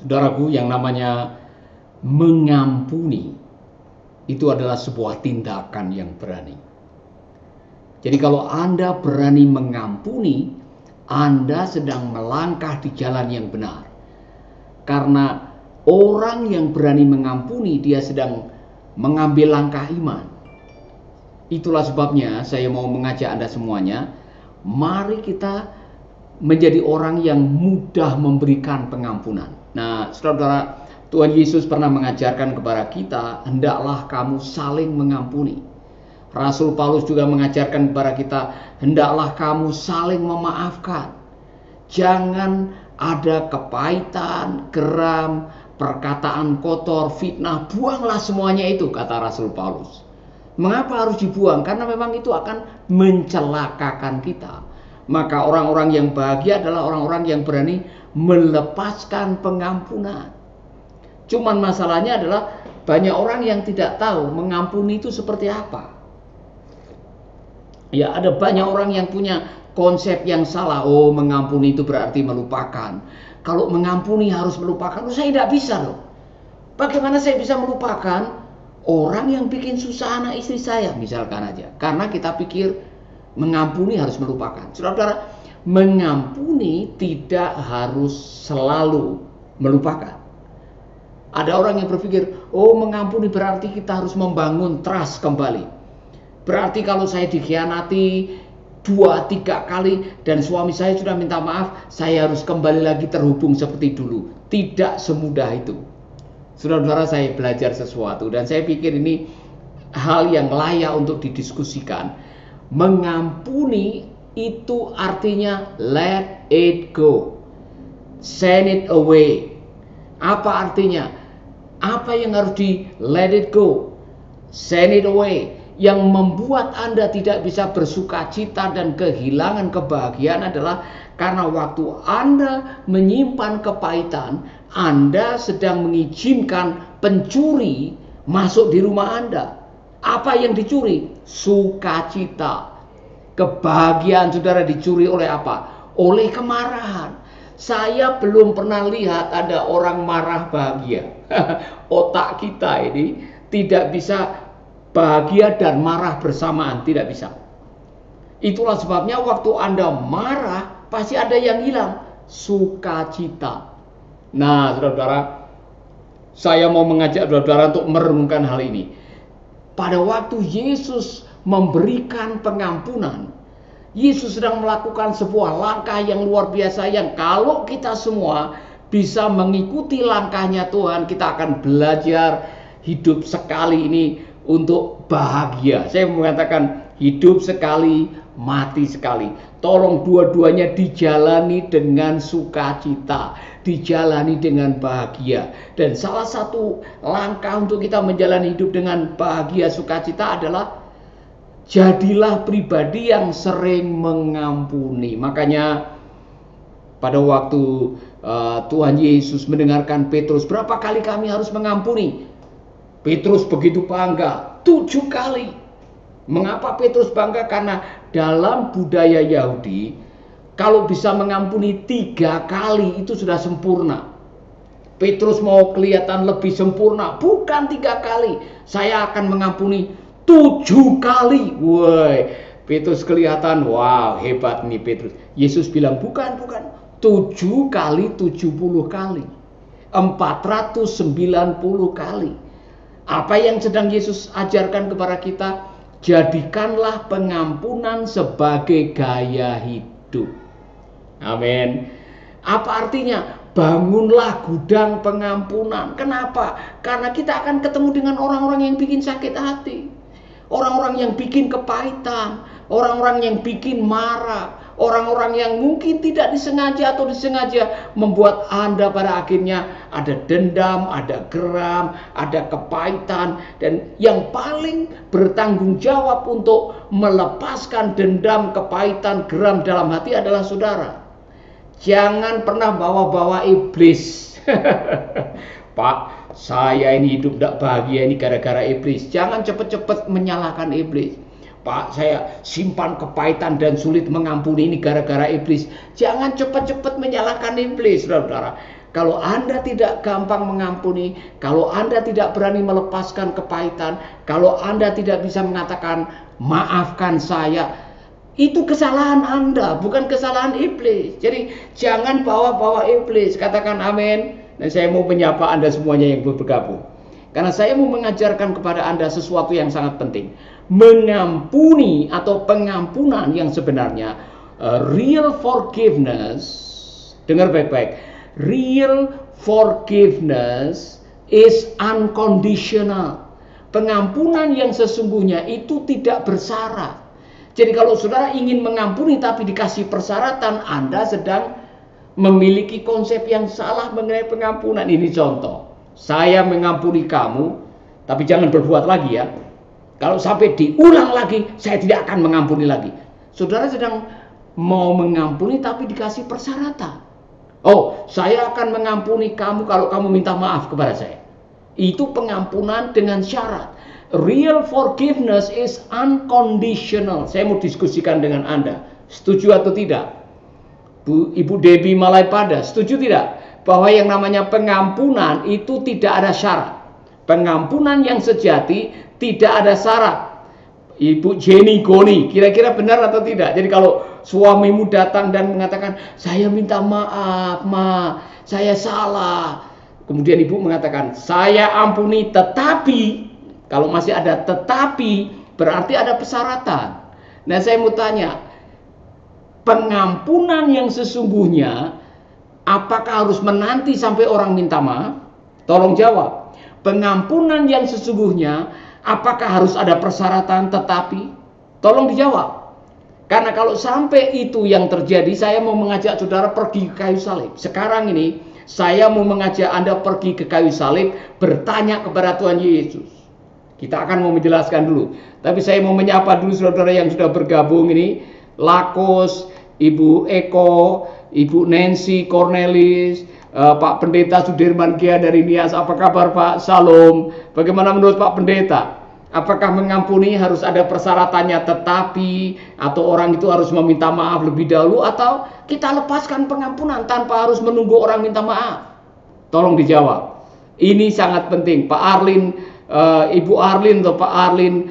Saudaraku, yang namanya mengampuni itu adalah sebuah tindakan yang berani. Jadi kalau Anda berani mengampuni, Anda sedang melangkah di jalan yang benar. Karena orang yang berani mengampuni, dia sedang mengambil langkah iman. Itulah sebabnya saya mau mengajak Anda semuanya, mari kita menjadi orang yang mudah memberikan pengampunan. Nah, saudara-saudara, Tuhan Yesus pernah mengajarkan kepada kita, hendaklah kamu saling mengampuni. Rasul Paulus juga mengajarkan kepada kita, hendaklah kamu saling memaafkan. Jangan ada kepahitan, geram, perkataan kotor, fitnah, buanglah semuanya itu, kata Rasul Paulus. Mengapa harus dibuang? Karena memang itu akan mencelakakan kita. Maka orang-orang yang bahagia adalah orang-orang yang berani melepaskan pengampunan. Cuman masalahnya adalah banyak orang yang tidak tahu mengampuni itu seperti apa. Ya, ada banyak orang yang punya konsep yang salah. Oh, mengampuni itu berarti melupakan. Kalau mengampuni harus melupakan. Oh, saya tidak bisa loh. Bagaimana saya bisa melupakan orang yang bikin susah anak istri saya, misalkan aja. Karena kita pikir mengampuni harus melupakan. Saudara-saudara, mengampuni tidak harus selalu melupakan. Ada orang yang berpikir, oh mengampuni berarti kita harus membangun trust kembali. Berarti kalau saya dikhianati 2-3 kali dan suami saya sudah minta maaf, saya harus kembali lagi terhubung seperti dulu. Tidak semudah itu. Saudara-saudara, saya belajar sesuatu dan saya pikir ini hal yang layak untuk didiskusikan. Mengampuni itu artinya let it go, send it away. Apa artinya? Apa yang harus di let it go, send it away? Yang membuat Anda tidak bisa bersuka cita dan kehilangan kebahagiaan adalah karena waktu Anda menyimpan kepahitan, Anda sedang mengizinkan pencuri masuk di rumah Anda. Apa yang dicuri? Sukacita. Kebahagiaan saudara dicuri oleh apa? Oleh kemarahan. Saya belum pernah lihat ada orang marah bahagia. Otak kita ini tidak bisa bahagia dan marah bersamaan, tidak bisa. Itulah sebabnya waktu Anda marah, pasti ada yang hilang, sukacita. Nah, saudara-saudara, saya mau mengajak saudara-saudara untuk merenungkan hal ini. Pada waktu Yesus memberikan pengampunan, Yesus sedang melakukan sebuah langkah yang luar biasa yang kalau kita semua bisa mengikuti langkahnya Tuhan, kita akan belajar hidup sekali ini untuk bahagia. Saya mengatakan hidup sekali, mati sekali. Tolong dua-duanya dijalani dengan sukacita, dijalani dengan bahagia. Dan salah satu langkah untuk kita menjalani hidup dengan bahagia sukacita adalah jadilah pribadi yang sering mengampuni. Makanya pada waktu Tuhan Yesus mendengarkan Petrus, berapa kali kami harus mengampuni? Petrus begitu bangga, 7 kali. Mengapa Petrus bangga? Karena dalam budaya Yahudi, kalau bisa mengampuni 3 kali itu sudah sempurna. Petrus mau kelihatan lebih sempurna, bukan 3 kali. Saya akan mengampuni 7 kali. Woi, Petrus kelihatan, wow, hebat nih Petrus. Yesus bilang, bukan. 7 kali 70 kali. 490 kali. Apa yang sedang Yesus ajarkan kepada kita? Jadikanlah pengampunan sebagai gaya hidup. Amin. Apa artinya? Bangunlah gudang pengampunan. Kenapa? Karena kita akan ketemu dengan orang-orang yang bikin sakit hati. Orang-orang yang bikin kepahitan. Orang-orang yang bikin marah. Orang-orang yang mungkin tidak disengaja atau disengaja membuat Anda pada akhirnya ada dendam, ada geram, ada kepahitan. Dan yang paling bertanggung jawab untuk melepaskan dendam, kepahitan, geram dalam hati adalah saudara. Jangan pernah bawa-bawa iblis. Pak, saya ini hidup tidak bahagia ini gara-gara iblis. Jangan cepat-cepat menyalahkan iblis. Pak, saya simpan kepahitan dan sulit mengampuni ini gara-gara iblis. Jangan cepat-cepat menyalahkan iblis, saudara-saudara. Kalau Anda tidak gampang mengampuni, kalau Anda tidak berani melepaskan kepahitan, kalau Anda tidak bisa mengatakan maafkan saya, itu kesalahan Anda, bukan kesalahan iblis. Jadi jangan bawa-bawa iblis. Katakan amin. Dan saya mau menyapa Anda semuanya yang bergabung. Karena saya mau mengajarkan kepada Anda sesuatu yang sangat penting. Mengampuni atau pengampunan yang sebenarnya, real forgiveness, dengar baik-baik. Real forgiveness is unconditional. Pengampunan yang sesungguhnya itu tidak bersyarat. Jadi kalau saudara ingin mengampuni tapi dikasih persyaratan, Anda sedang memiliki konsep yang salah mengenai pengampunan. Ini contoh. Saya mengampuni kamu, tapi jangan berbuat lagi ya. Kalau sampai diulang lagi, saya tidak akan mengampuni lagi. Saudara sedang mau mengampuni tapi dikasih persyaratan. Oh, saya akan mengampuni kamu kalau kamu minta maaf kepada saya. Itu pengampunan dengan syarat. Real forgiveness is unconditional. Saya mau diskusikan dengan Anda. Setuju atau tidak? Ibu Debbie Malaipada, setuju tidak? Bahwa yang namanya pengampunan itu tidak ada syarat. Pengampunan yang sejati tidak ada syarat. Ibu Jenny Goni, kira-kira benar atau tidak? Jadi kalau suamimu datang dan mengatakan, saya minta maaf, ma, saya salah. Kemudian ibu mengatakan, saya ampuni, tetapi, kalau masih ada tetapi, berarti ada persyaratan. Nah, saya mau tanya, pengampunan yang sesungguhnya, apakah harus menanti sampai orang minta maaf? Tolong jawab. Pengampunan yang sesungguhnya, apakah harus ada persyaratan tetapi? Tolong dijawab. Karena kalau sampai itu yang terjadi, saya mau mengajak saudara pergi ke kayu salib. Sekarang ini, saya mau mengajak Anda pergi ke kayu salib, bertanya kepada Tuhan Yesus. Kita akan mau menjelaskan dulu. Tapi saya mau menyapa dulu saudara yang sudah bergabung ini. Lakos, Ibu Eko, Ibu Nancy Cornelis, Pak Pendeta Sudirman Gia dari Nias. Apa kabar Pak? Salam. Bagaimana menurut Pak Pendeta? Apakah mengampuni harus ada persyaratannya tetapi, atau orang itu harus meminta maaf lebih dahulu, atau kita lepaskan pengampunan tanpa harus menunggu orang minta maaf? Tolong dijawab. Ini sangat penting. Pak Arlin, Ibu Arlin atau Pak Arlin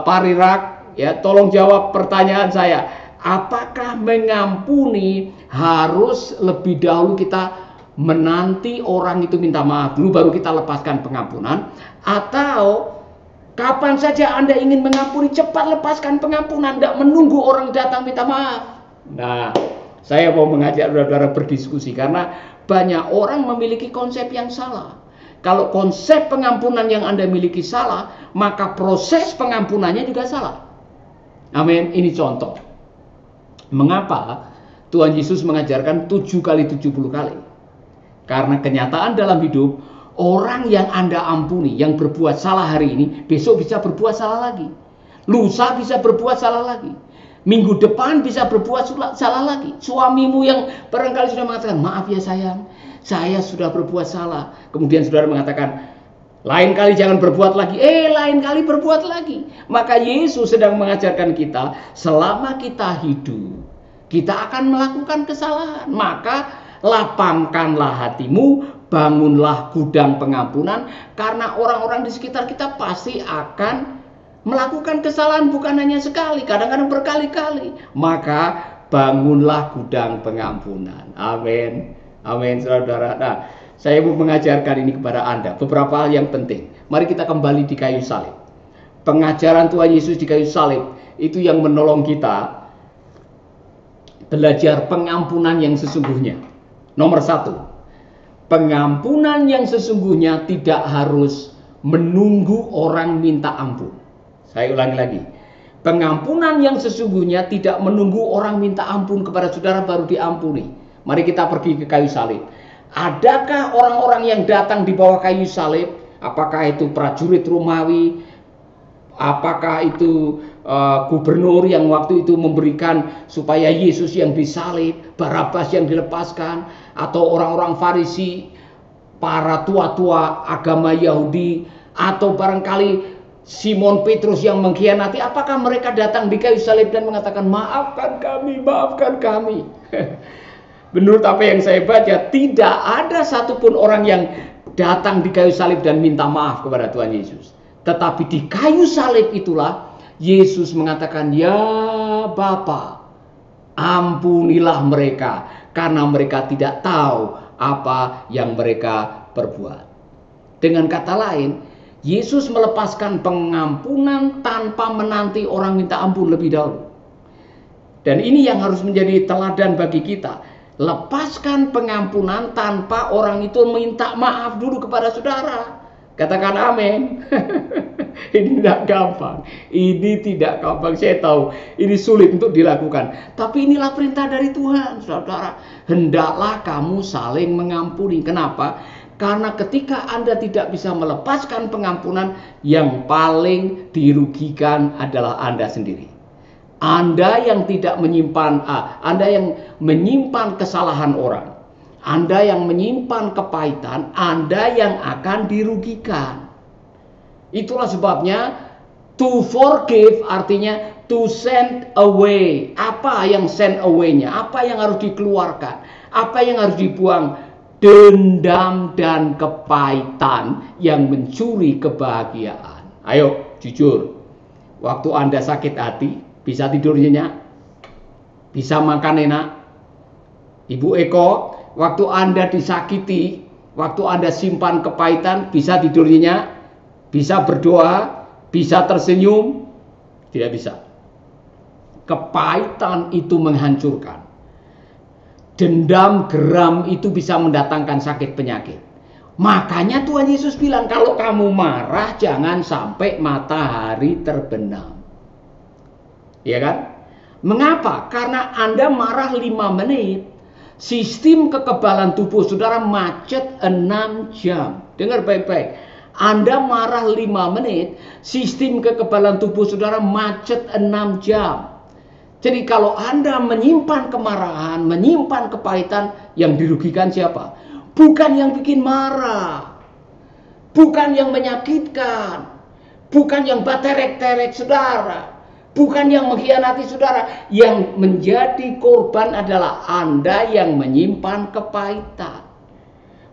Parirak, ya, tolong jawab pertanyaan saya. Apakah mengampuni harus lebih dahulu kita menanti orang itu minta maaf dulu baru kita lepaskan pengampunan, atau kapan saja Anda ingin mengampuni, cepat lepaskan pengampunan, tidak menunggu orang datang minta maaf? Nah, saya mau mengajak saudara-saudara berdiskusi karena banyak orang memiliki konsep yang salah. Kalau konsep pengampunan yang Anda miliki salah, maka proses pengampunannya juga salah. Amin. Ini contoh. Mengapa Tuhan Yesus mengajarkan 7 kali 70 kali? Karena kenyataan dalam hidup, orang yang Anda ampuni, yang berbuat salah hari ini, besok bisa berbuat salah lagi. Lusa bisa berbuat salah lagi. Minggu depan bisa berbuat salah lagi. Suamimu yang barangkali sudah mengatakan, maaf ya sayang, saya sudah berbuat salah. Kemudian saudara mengatakan, lain kali jangan berbuat lagi. Lain kali berbuat lagi. Maka Yesus sedang mengajarkan kita, selama kita hidup, kita akan melakukan kesalahan. Maka lapangkanlah hatimu, bangunlah gudang pengampunan, karena orang-orang di sekitar kita pasti akan melakukan kesalahan, bukan hanya sekali, kadang-kadang berkali-kali. Maka bangunlah gudang pengampunan. Amin. Amin, saudara. Nah, saya mau mengajarkan ini kepada Anda, beberapa hal yang penting. Mari kita kembali di kayu salib. Pengajaran Tuhan Yesus di kayu salib itu yang menolong kita belajar pengampunan yang sesungguhnya. Nomor 1, pengampunan yang sesungguhnya tidak harus menunggu orang minta ampun. Saya ulangi lagi. Pengampunan yang sesungguhnya tidak menunggu orang minta ampun kepada saudara baru diampuni. Mari kita pergi ke kayu salib. Adakah orang-orang yang datang di bawah kayu salib? Apakah itu prajurit Romawi? Apakah itu gubernur yang waktu itu memberikan supaya Yesus yang disalib, Barabas yang dilepaskan, atau orang-orang Farisi, para tua-tua agama Yahudi, atau barangkali Simon Petrus yang mengkhianati? Apakah mereka datang di kayu salib dan mengatakan, maafkan kami, maafkan kami? menurut apa yang saya baca, tidak ada satupun orang yang datang di kayu salib dan minta maaf kepada Tuhan Yesus. Tetapi di kayu salib itulah Yesus mengatakan, "Ya Bapa, ampunilah mereka, karena mereka tidak tahu apa yang mereka perbuat." Dengan kata lain, Yesus melepaskan pengampunan tanpa menanti orang minta ampun lebih dahulu. Dan ini yang harus menjadi teladan bagi kita. Lepaskan pengampunan tanpa orang itu minta maaf dulu kepada saudara. Katakan amin. Ini tidak gampang. Ini tidak gampang. Saya tahu ini sulit untuk dilakukan. Tapi inilah perintah dari Tuhan, saudara. Hendaklah kamu saling mengampuni. Kenapa? Karena ketika Anda tidak bisa melepaskan pengampunan, yang paling dirugikan adalah Anda sendiri. Anda yang tidak menyimpan, Anda yang menyimpan kesalahan orang, Anda yang menyimpan kepahitan, Anda yang akan dirugikan. Itulah sebabnya to forgive artinya to send away. Apa yang send away-nya? Apa yang harus dikeluarkan? Apa yang harus dibuang? Dendam dan kepahitan yang mencuri kebahagiaan. Ayo, jujur. Waktu Anda sakit hati, bisa tidur nyenyak? Bisa makan enak? Ibu Eko, waktu Anda disakiti, waktu Anda simpan kepahitan, bisa tidur nyenyak? Bisa berdoa? Bisa tersenyum? Tidak bisa. Kepahitan itu menghancurkan. Dendam, geram itu bisa mendatangkan sakit penyakit. Makanya Tuhan Yesus bilang, kalau kamu marah jangan sampai matahari terbenam. Ya kan? Mengapa? Karena Anda marah 5 menit. Sistem kekebalan tubuh saudara macet 6 jam. Dengar baik-baik. Anda marah 5 menit, sistem kekebalan tubuh saudara macet 6 jam. Jadi kalau Anda menyimpan kemarahan, menyimpan kepahitan, yang dirugikan siapa? Bukan yang bikin marah. Bukan yang menyakitkan. Bukan yang baterek-terek saudara. Bukan yang mengkhianati saudara. Yang menjadi korban adalah Anda yang menyimpan kepahitan.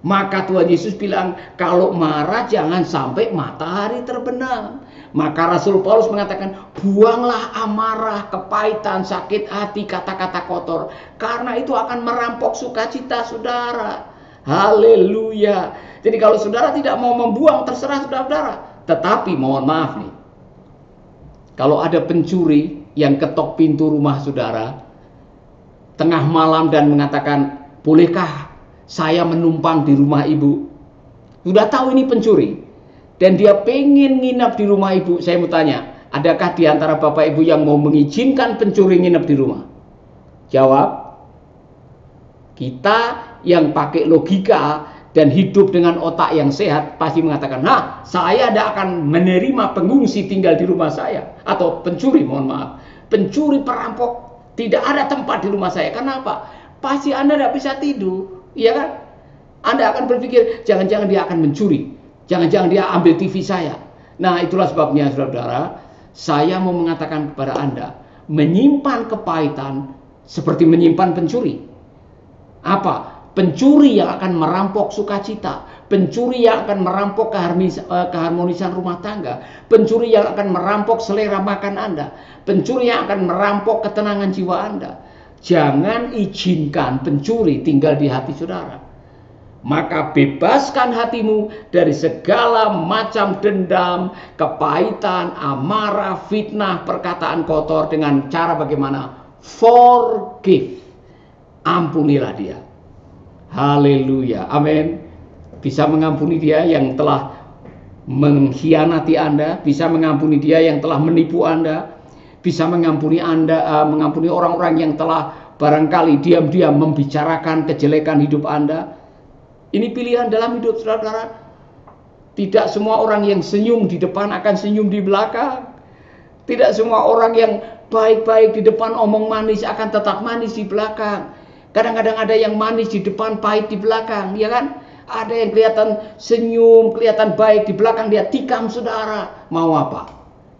Maka Tuhan Yesus bilang, kalau marah jangan sampai matahari terbenam. Maka Rasul Paulus mengatakan, buanglah amarah, kepahitan, sakit hati, kata-kata kotor. Karena itu akan merampok sukacita saudara. Haleluya. Jadi kalau saudara tidak mau membuang, terserah saudara. Tetapi mohon maaf nih. Kalau ada pencuri yang ketok pintu rumah saudara, tengah malam dan mengatakan, bolehkah saya menumpang di rumah ibu? Sudah tahu ini pencuri. Dan dia pengen nginap di rumah ibu. Saya mau tanya, adakah di antara bapak ibu yang mau mengizinkan pencuri nginap di rumah? Jawab. Kita yang pakai logika dan hidup dengan otak yang sehat pasti mengatakan, nah saya tidak akan menerima pengungsi tinggal di rumah saya. Atau pencuri, mohon maaf. Pencuri, perampok, tidak ada tempat di rumah saya. Kenapa? Pasti Anda tidak bisa tidur. Iya kan? Anda akan berpikir, jangan-jangan dia akan mencuri. Jangan-jangan dia ambil TV saya. Nah itulah sebabnya saudara, saya mau mengatakan kepada Anda, menyimpan kepahitan seperti menyimpan pencuri. Apa? Pencuri yang akan merampok sukacita. Pencuri yang akan merampok keharmonisan rumah tangga. Pencuri yang akan merampok selera makan Anda. Pencuri yang akan merampok ketenangan jiwa Anda. Jangan izinkan pencuri tinggal di hati saudara. Maka bebaskan hatimu dari segala macam dendam, kepahitan, amarah, fitnah, perkataan kotor dengan cara bagaimana? Forgive. Ampunilah dia. Haleluya. Amin. Bisa mengampuni dia yang telah mengkhianati Anda, bisa mengampuni dia yang telah menipu Anda, bisa mengampuni Anda, mengampuni orang-orang yang telah barangkali diam-diam membicarakan kejelekan hidup Anda. Ini pilihan dalam hidup saudara-saudara. Tidak semua orang yang senyum di depan akan senyum di belakang. Tidak semua orang yang baik-baik di depan omong manis akan tetap manis di belakang. Kadang-kadang ada yang manis di depan, pahit di belakang, ya kan? Ada yang kelihatan senyum, kelihatan baik di belakang, dia tikam saudara. Mau apa?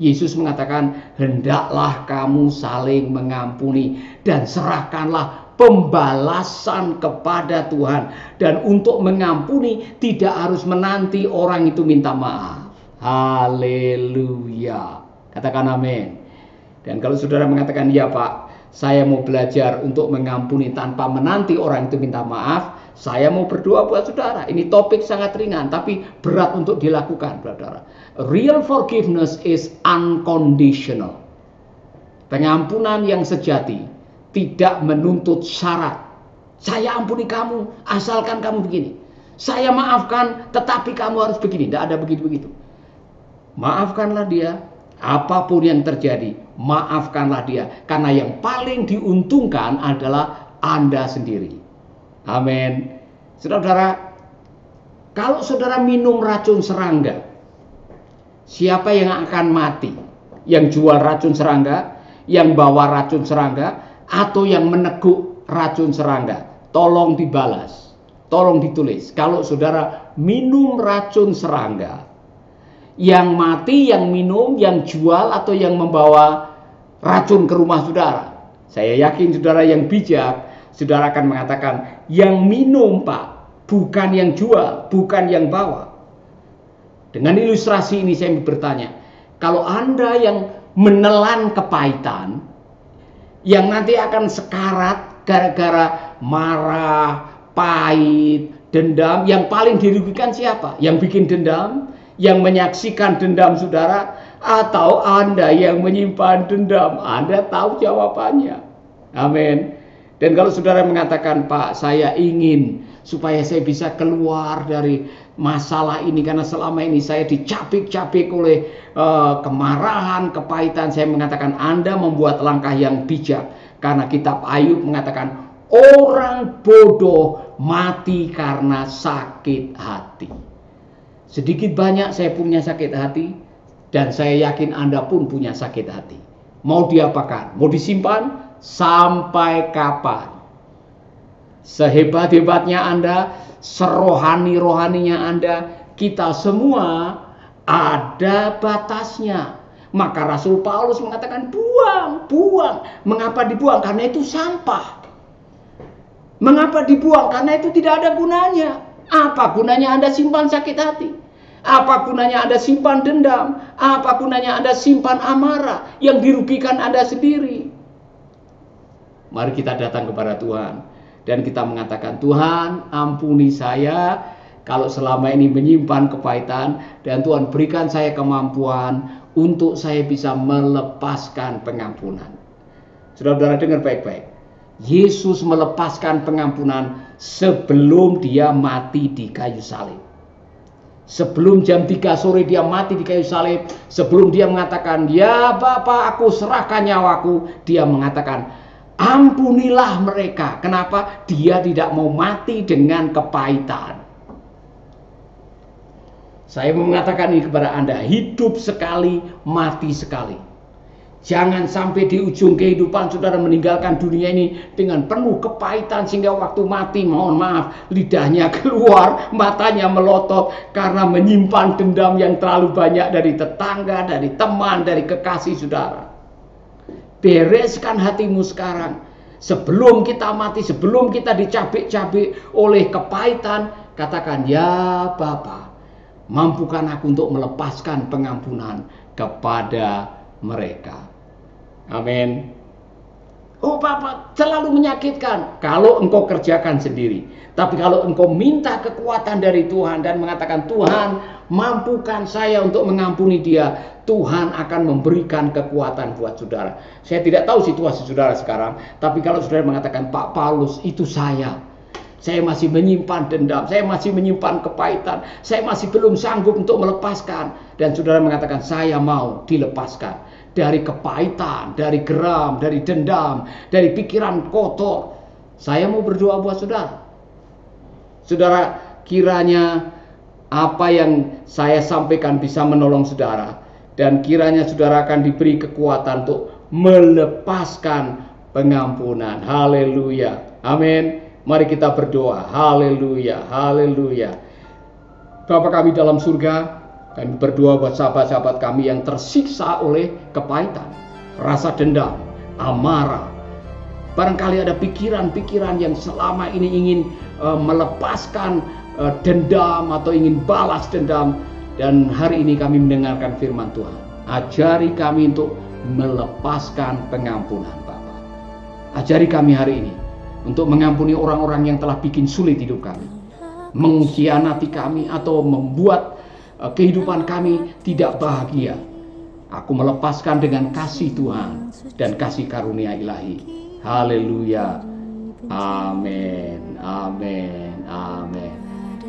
Yesus mengatakan, hendaklah kamu saling mengampuni dan serahkanlah pembalasan kepada Tuhan. Dan untuk mengampuni tidak harus menanti orang itu minta maaf. Haleluya. Katakan amin. Dan kalau saudara mengatakan, ya Pak, saya mau belajar untuk mengampuni tanpa menanti orang itu minta maaf, saya mau berdoa buat saudara. Ini topik sangat ringan tapi berat untuk dilakukan, saudara. Real forgiveness is unconditional. Pengampunan yang sejati tidak menuntut syarat. Saya ampuni kamu asalkan kamu begini. Saya maafkan tetapi kamu harus begini. Tidak ada begitu-begitu. Maafkanlah dia, apapun yang terjadi, maafkanlah dia. Karena yang paling diuntungkan adalah Anda sendiri. Amin. Saudara, kalau saudara minum racun serangga, siapa yang akan mati? Yang jual racun serangga, yang bawa racun serangga, atau yang meneguk racun serangga? Tolong dibalas, tolong ditulis. Kalau saudara minum racun serangga, yang mati, yang minum, yang jual, atau yang membawa racun ke rumah saudara, saya yakin saudara yang bijak, saudara akan mengatakan, yang minum Pak, bukan yang jual, bukan yang bawa. Dengan ilustrasi ini saya bertanya, kalau Anda yang menelan kepahitan, yang nanti akan sekarat gara-gara marah, pahit, dendam, yang paling dirugikan siapa? Yang bikin dendam? Yang menyaksikan dendam saudara, atau Anda yang menyimpan dendam? Anda tahu jawabannya. Amin. Dan kalau saudara mengatakan, Pak, saya ingin supaya saya bisa keluar dari masalah ini karena selama ini saya dicapik-capik oleh kemarahan, kepahitan, saya mengatakan Anda membuat langkah yang bijak. Karena kitab Ayub mengatakan orang bodoh mati karena sakit hati. Sedikit banyak saya punya sakit hati, dan saya yakin Anda pun punya sakit hati. Mau diapakan? Mau disimpan? Sampai kapan? Sehebat-hebatnya Anda, serohani-rohaninya Anda, kita semua ada batasnya. Maka Rasul Paulus mengatakan buang, buang. Mengapa dibuang? Karena itu sampah. Mengapa dibuang? Karena itu tidak ada gunanya. Apa gunanya Anda simpan sakit hati? Apa gunanya Anda simpan dendam? Apa gunanya Anda simpan amarah yang dirugikan Anda sendiri? Mari kita datang kepada Tuhan dan kita mengatakan, Tuhan, ampuni saya kalau selama ini menyimpan kepahitan, dan Tuhan berikan saya kemampuan untuk saya bisa melepaskan pengampunan. Saudara-saudara dengar baik-baik. Yesus melepaskan pengampunan sebelum dia mati di kayu salib. Sebelum jam 3 sore dia mati di kayu salib, sebelum dia mengatakan, ya Bapa, aku serahkan nyawaku, dia mengatakan, ampunilah mereka. Kenapa? Dia tidak mau mati dengan kepahitan. Saya mau mengatakan ini kepada Anda, hidup sekali, mati sekali. Jangan sampai di ujung kehidupan saudara meninggalkan dunia ini dengan penuh kepahitan, sehingga waktu mati, mohon maaf, lidahnya keluar, matanya melotot karena menyimpan dendam yang terlalu banyak dari tetangga, dari teman, dari kekasih saudara. Bereskan hatimu sekarang. Sebelum kita mati, sebelum kita dicabik-cabik oleh kepahitan, katakan, ya Bapa, mampukan aku untuk melepaskan pengampunan kepada mereka. Amin. Oh Bapak, terlalu menyakitkan. Kalau engkau kerjakan sendiri. Tapi kalau engkau minta kekuatan dari Tuhan dan mengatakan, Tuhan, mampukan saya untuk mengampuni dia, Tuhan akan memberikan kekuatan buat saudara. Saya tidak tahu situasi saudara sekarang, tapi kalau saudara mengatakan, Pak Paulus, itu saya masih menyimpan dendam, saya masih menyimpan kepahitan, saya masih belum sanggup untuk melepaskan. Dan saudara mengatakan, saya mau dilepaskan dari kepahitan, dari geram, dari dendam, dari pikiran kotor. Saya mau berdoa buat saudara. Saudara, kiranya apa yang saya sampaikan bisa menolong saudara, dan kiranya saudara akan diberi kekuatan untuk melepaskan pengampunan. Haleluya. Amin. Mari kita berdoa. Haleluya. Haleluya. Bapa kami dalam surga, kami berdoa buat sahabat-sahabat kami yang tersiksa oleh kepahitan, rasa dendam, amarah, Barangkali ada pikiran-pikiran yang selama ini ingin melepaskan dendam atau ingin balas dendam. Dan hari ini kami mendengarkan firman Tuhan. Ajari kami untuk melepaskan pengampunan, Bapa. Ajari kami hari ini untuk mengampuni orang-orang yang telah bikin sulit hidup kami, mengkhianati kami atau membuat kehidupan kami tidak bahagia. Aku melepaskan dengan kasih Tuhan dan kasih karunia ilahi. Haleluya. Amin. Amin. Amin.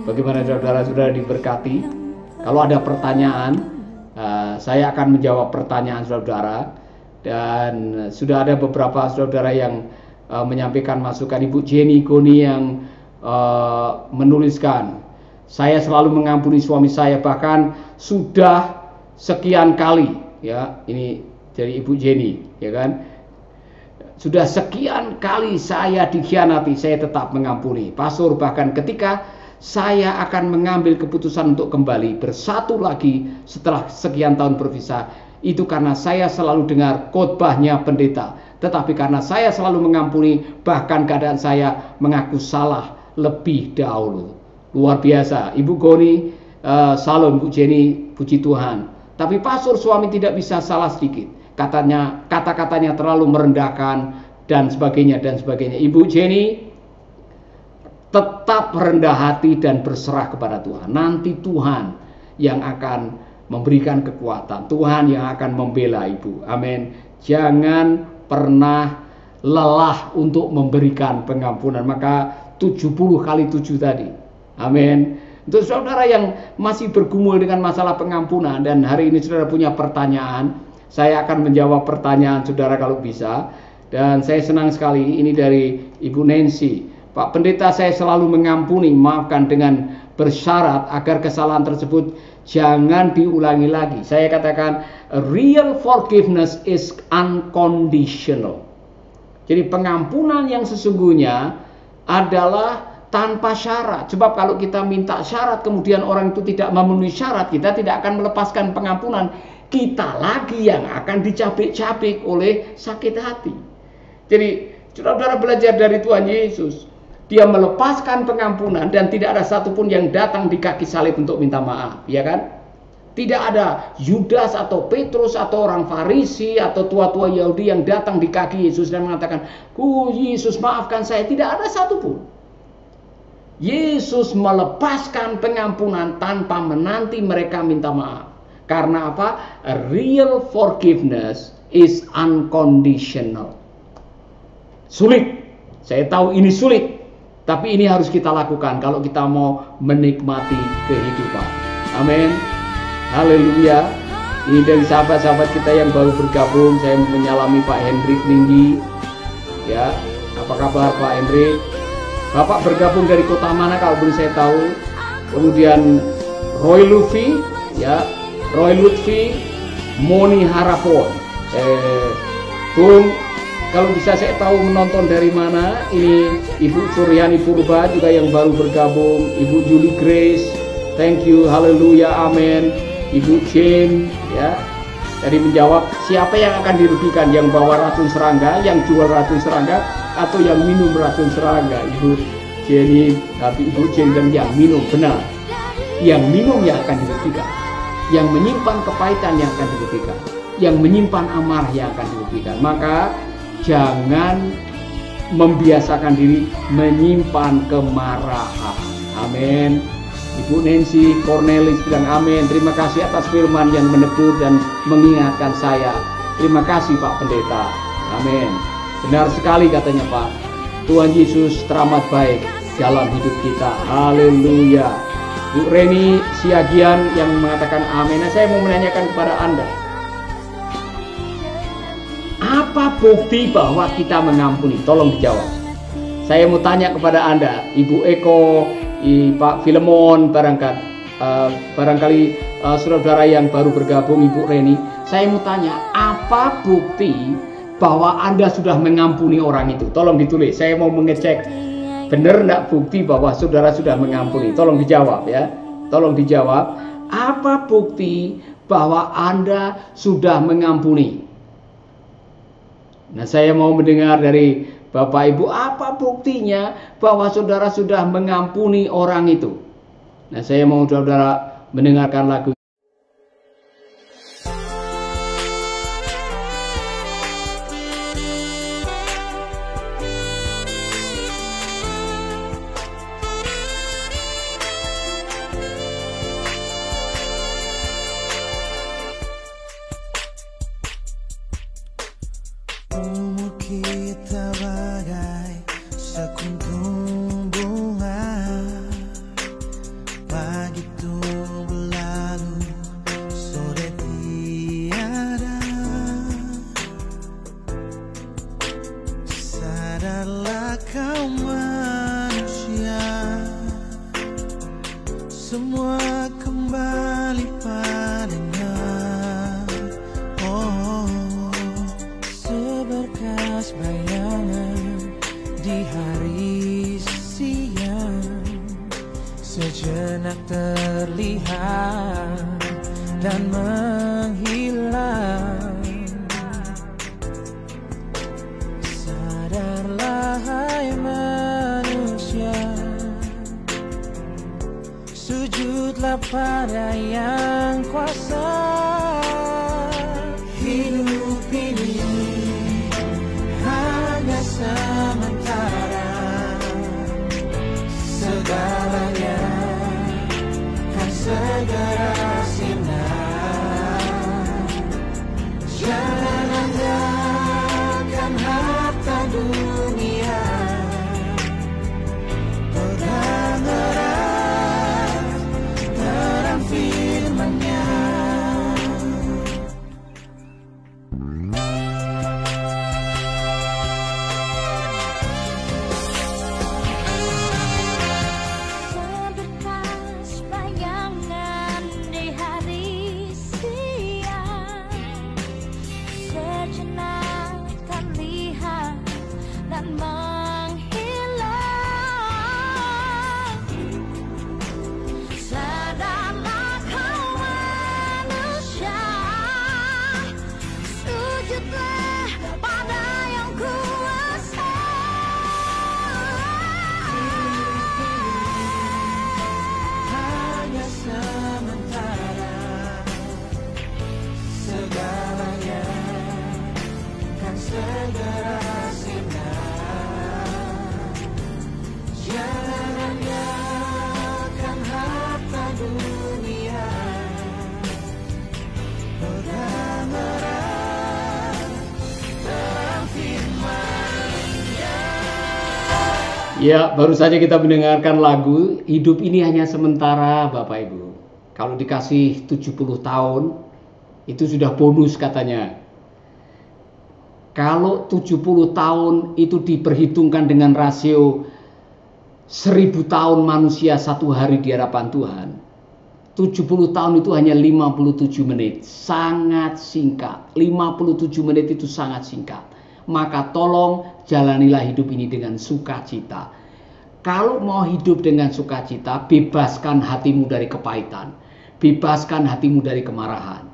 Bagaimana saudara-saudara diberkati? Kalau ada pertanyaan, saya akan menjawab pertanyaan saudara. Dan sudah ada beberapa saudara yang menyampaikan masukan. Ibu Jenny Goni yang menuliskan, saya selalu mengampuni suami saya, bahkan sudah sekian kali. Ya, ini dari Ibu Jenny, ya kan? Sudah sekian kali saya dikhianati, saya tetap mengampuni. Pastor, bahkan ketika saya akan mengambil keputusan untuk kembali bersatu lagi setelah sekian tahun berpisah, itu karena saya selalu dengar khotbahnya pendeta. Tetapi karena saya selalu mengampuni, bahkan keadaan saya mengaku salah lebih dahulu. Luar biasa. Ibu Goni, salam Bu Jenny, puji Tuhan. Tapi pastor, suami tidak bisa salah sedikit. Katanya, kata-katanya terlalu merendahkan dan sebagainya dan sebagainya. Ibu Jenny, tetap rendah hati dan berserah kepada Tuhan. Nanti Tuhan yang akan memberikan kekuatan. Tuhan yang akan membela ibu. Amin. Jangan pernah lelah untuk memberikan pengampunan. Maka 70 kali 7 tadi. Amin. Untuk saudara yang masih bergumul dengan masalah pengampunan dan hari ini saudara punya pertanyaan, saya akan menjawab pertanyaan saudara kalau bisa. Dan saya senang sekali ini dari Ibu Nancy. Pak Pendeta, saya selalu mengampuni, maafkan dengan bersyarat agar kesalahan tersebut jangan diulangi lagi. Saya katakan real forgiveness is unconditional. Jadi pengampunan yang sesungguhnya adalah tanpa syarat. Sebab kalau kita minta syarat kemudian orang itu tidak memenuhi syarat, kita tidak akan melepaskan pengampunan. Kita lagi yang akan dicabik-cabik oleh sakit hati. Jadi saudara belajar dari Tuhan Yesus. Dia melepaskan pengampunan dan tidak ada satupun yang datang di kaki salib untuk minta maaf, ya kan? Tidak ada Yudas atau Petrus atau orang Farisi atau tua-tua Yahudi yang datang di kaki Yesus dan mengatakan, Yesus maafkan saya. Tidak ada satupun. Yesus melepaskan pengampunan tanpa menanti mereka minta maaf. Karena apa? A real forgiveness is unconditional. Sulit. Saya tahu ini sulit. Tapi ini harus kita lakukan kalau kita mau menikmati kehidupan. Amin. Haleluya. Ini dari sahabat-sahabat kita yang baru bergabung. Saya menyalami Pak Hendrik Ninggi. Ya, apa kabar Pak Hendrik? Bapak bergabung dari kota mana kalau boleh saya tahu? Kemudian Roy Lutfi, ya, Roy Lutfi, Moni Harapon. Kalau bisa saya tahu menonton dari mana. Ini Ibu Suryani Purba juga yang baru bergabung. Ibu Julie Grace, thank you, haleluya, amin. Ibu Jane, ya, tadi menjawab siapa yang akan dirugikan, yang bawa racun serangga, yang jual racun serangga, atau yang minum racun serangga. Ibu Jenny, tapi Ibu Jane dan yang minum, benar. Yang minum yang akan dirugikan, yang menyimpan kepahitan yang akan dirugikan, yang menyimpan amarah yang akan dirugikan. Maka jangan membiasakan diri menyimpan kemarahan. Amin. Ibu Nancy Cornelis bilang amin. Terima kasih atas firman yang menegur dan mengingatkan saya. Terima kasih Pak Pendeta. Amin. Benar sekali katanya Pak. Tuhan Yesus teramat baik dalam hidup kita. Haleluya. Bu Reni Siagian yang mengatakan amin. Nah, saya mau menanyakan kepada Anda. Apa bukti bahwa kita mengampuni? Tolong dijawab. Saya mau tanya kepada Anda, Ibu Eko, Pak Filemon, barangkali saudara yang baru bergabung, Ibu Reni. Saya mau tanya, apa bukti bahwa Anda sudah mengampuni orang itu? Tolong ditulis. Saya mau mengecek benar enggak bukti bahwa saudara sudah mengampuni. Tolong dijawab ya. Tolong dijawab. Apa bukti bahwa Anda sudah mengampuni? Nah, saya mau mendengar dari Bapak Ibu, apa buktinya bahwa saudara sudah mengampuni orang itu? Nah, saya mau saudara mendengarkan lagu. Kita bagai sekuntum bunga, pagi itu berlalu, sore tiada. Sadarlah kau manusia, semua kembali padanya. Seberkas bayangan di hari siang, sejenak terlihat dan menghilang. Sadarlah hai manusia, sujudlah pada yang kuasa. Hidup ini hanya sementara, segalanya kan segera sirna. Jangan andalkan harta dunia, pegang erat terang firman-Nya. Ya, baru saja kita mendengarkan lagu Hidup Ini Hanya Sementara, Bapak Ibu. Kalau dikasih 70 tahun, itu sudah bonus katanya. Kalau 70 tahun itu diperhitungkan dengan rasio 1000 tahun manusia satu hari di hadapan Tuhan, 70 tahun itu hanya 57 menit. Sangat singkat. 57 menit itu sangat singkat. Maka tolong jalanilah hidup ini dengan sukacita. Kalau mau hidup dengan sukacita, bebaskan hatimu dari kepahitan, bebaskan hatimu dari kemarahan.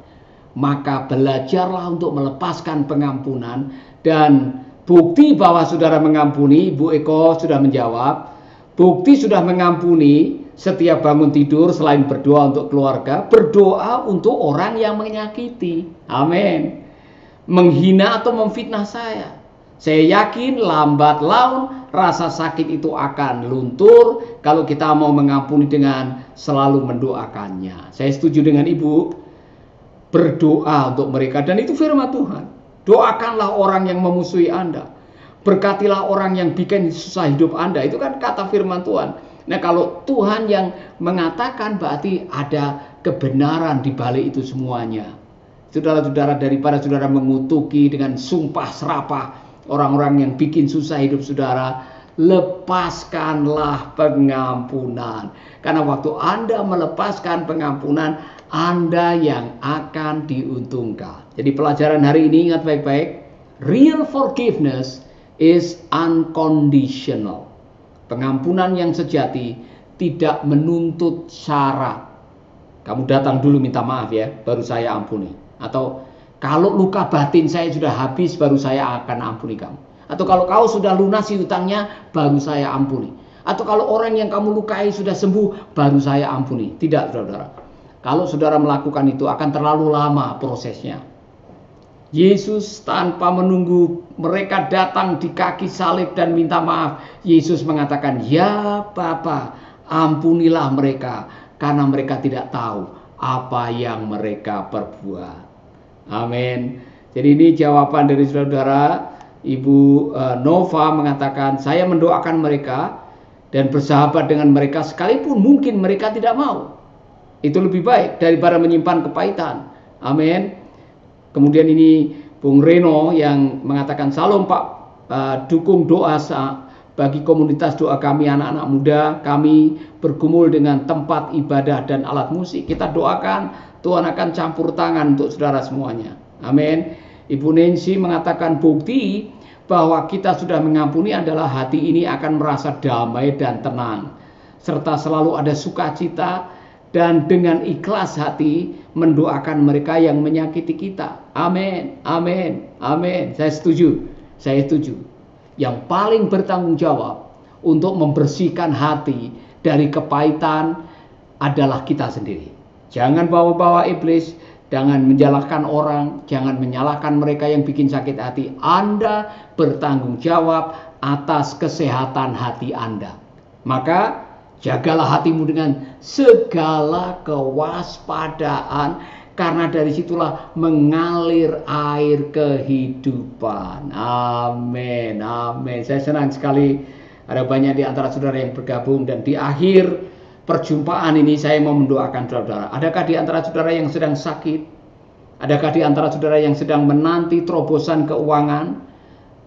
Maka belajarlah untuk melepaskan pengampunan. Dan bukti bahwa saudara mengampuni, Bu Eko sudah menjawab, bukti sudah mengampuni. Setiap bangun tidur selain berdoa untuk keluarga, berdoa untuk orang yang menyakiti. Amin. Menghina atau memfitnah saya. Saya yakin lambat laun rasa sakit itu akan luntur kalau kita mau mengampuni dengan selalu mendoakannya. Saya setuju dengan Ibu. Berdoa untuk mereka, dan itu firman Tuhan. Doakanlah orang yang memusuhi Anda. Berkatilah orang yang bikin susah hidup Anda. Itu kan kata firman Tuhan. Nah, kalau Tuhan yang mengatakan, berarti ada kebenaran di balik itu semuanya. Saudara-saudara, daripada saudara mengutuki dengan sumpah serapah orang-orang yang bikin susah hidup saudara, lepaskanlah pengampunan. Karena waktu Anda melepaskan pengampunan, Anda yang akan diuntungkan. Jadi pelajaran hari ini ingat baik-baik. Real forgiveness is unconditional. Pengampunan yang sejati tidak menuntut syarat. Kamu datang dulu minta maaf ya, baru saya ampuni. Atau kalau luka batin saya sudah habis, baru saya akan ampuni kamu. Atau kalau kau sudah lunasi hutangnya, baru saya ampuni. Atau kalau orang yang kamu lukai sudah sembuh, baru saya ampuni. Tidak, saudara. Kalau saudara melakukan itu akan terlalu lama prosesnya. Yesus tanpa menunggu mereka datang di kaki salib dan minta maaf, Yesus mengatakan, "Ya Bapa, ampunilah mereka, karena mereka tidak tahu apa yang mereka perbuat." Amin. Jadi ini jawaban dari saudara. Ibu Nova mengatakan, "Saya mendoakan mereka dan bersahabat dengan mereka sekalipun mungkin mereka tidak mau. Itu lebih baik daripada menyimpan kepahitan." Amin. Kemudian ini Bung Reno yang mengatakan, "Salam Pak, dukung doa bagi komunitas doa kami anak-anak muda. Kami bergumul dengan tempat ibadah dan alat musik. Kita doakan Tuhan akan campur tangan untuk saudara semuanya." Amin. Ibu Nancy mengatakan, bukti bahwa kita sudah mengampuni adalah hati ini akan merasa damai dan tenang, serta selalu ada sukacita, dan dengan ikhlas hati mendoakan mereka yang menyakiti kita. Amin, amin, amin. Saya setuju, saya setuju. Yang paling bertanggung jawab untuk membersihkan hati dari kepahitan adalah kita sendiri. Jangan bawa-bawa iblis, jangan menyalahkan orang, jangan menyalahkan mereka yang bikin sakit hati. Anda bertanggung jawab atas kesehatan hati Anda. Maka jagalah hatimu dengan segala kewaspadaan, karena dari situlah mengalir air kehidupan. Amin, amin. Saya senang sekali ada banyak di antara saudara yang bergabung, dan di akhir perjumpaan ini saya mau mendoakan saudara. Adakah di antara saudara yang sedang sakit? Adakah di antara saudara yang sedang menanti terobosan keuangan?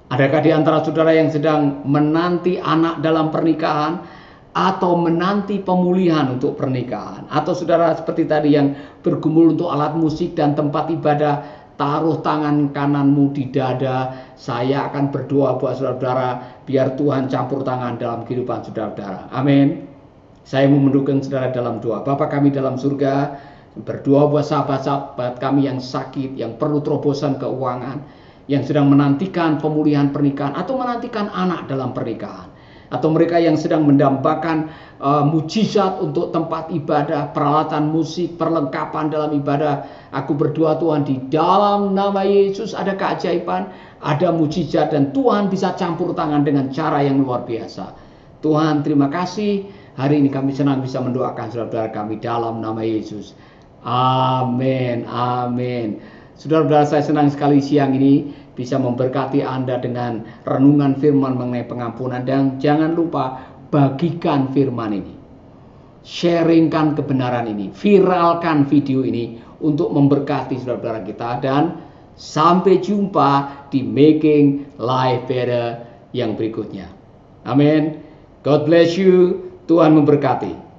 Adakah di antara saudara yang sedang menanti anak dalam pernikahan? Atau menanti pemulihan untuk pernikahan? Atau saudara seperti tadi yang bergumul untuk alat musik dan tempat ibadah? Taruh tangan kananmu di dada. Saya akan berdoa buat saudara-saudara biar Tuhan campur tangan dalam kehidupan saudara-saudara. Amin. Saya mau mendukung saudara dalam doa. Bapa kami dalam surga, berdoa buat sahabat-sahabat kami yang sakit, yang perlu terobosan keuangan, yang sedang menantikan pemulihan pernikahan, atau menantikan anak dalam pernikahan, atau mereka yang sedang mendambakan mujizat untuk tempat ibadah, peralatan musik, perlengkapan dalam ibadah. Aku berdoa Tuhan, di dalam nama Yesus ada keajaiban, ada mujizat, dan Tuhan bisa campur tangan dengan cara yang luar biasa. Tuhan, terima kasih. Hari ini kami senang bisa mendoakan saudara-saudara kami dalam nama Yesus. Amin, amin. Saudara-saudara, saya senang sekali siang ini bisa memberkati Anda dengan renungan firman mengenai pengampunan. Dan jangan lupa bagikan firman ini, sharingkan kebenaran ini, viralkan video ini untuk memberkati saudara-saudara kita. Dan sampai jumpa di Making Life Better yang berikutnya. Amin. God bless you. Tuhan memberkati.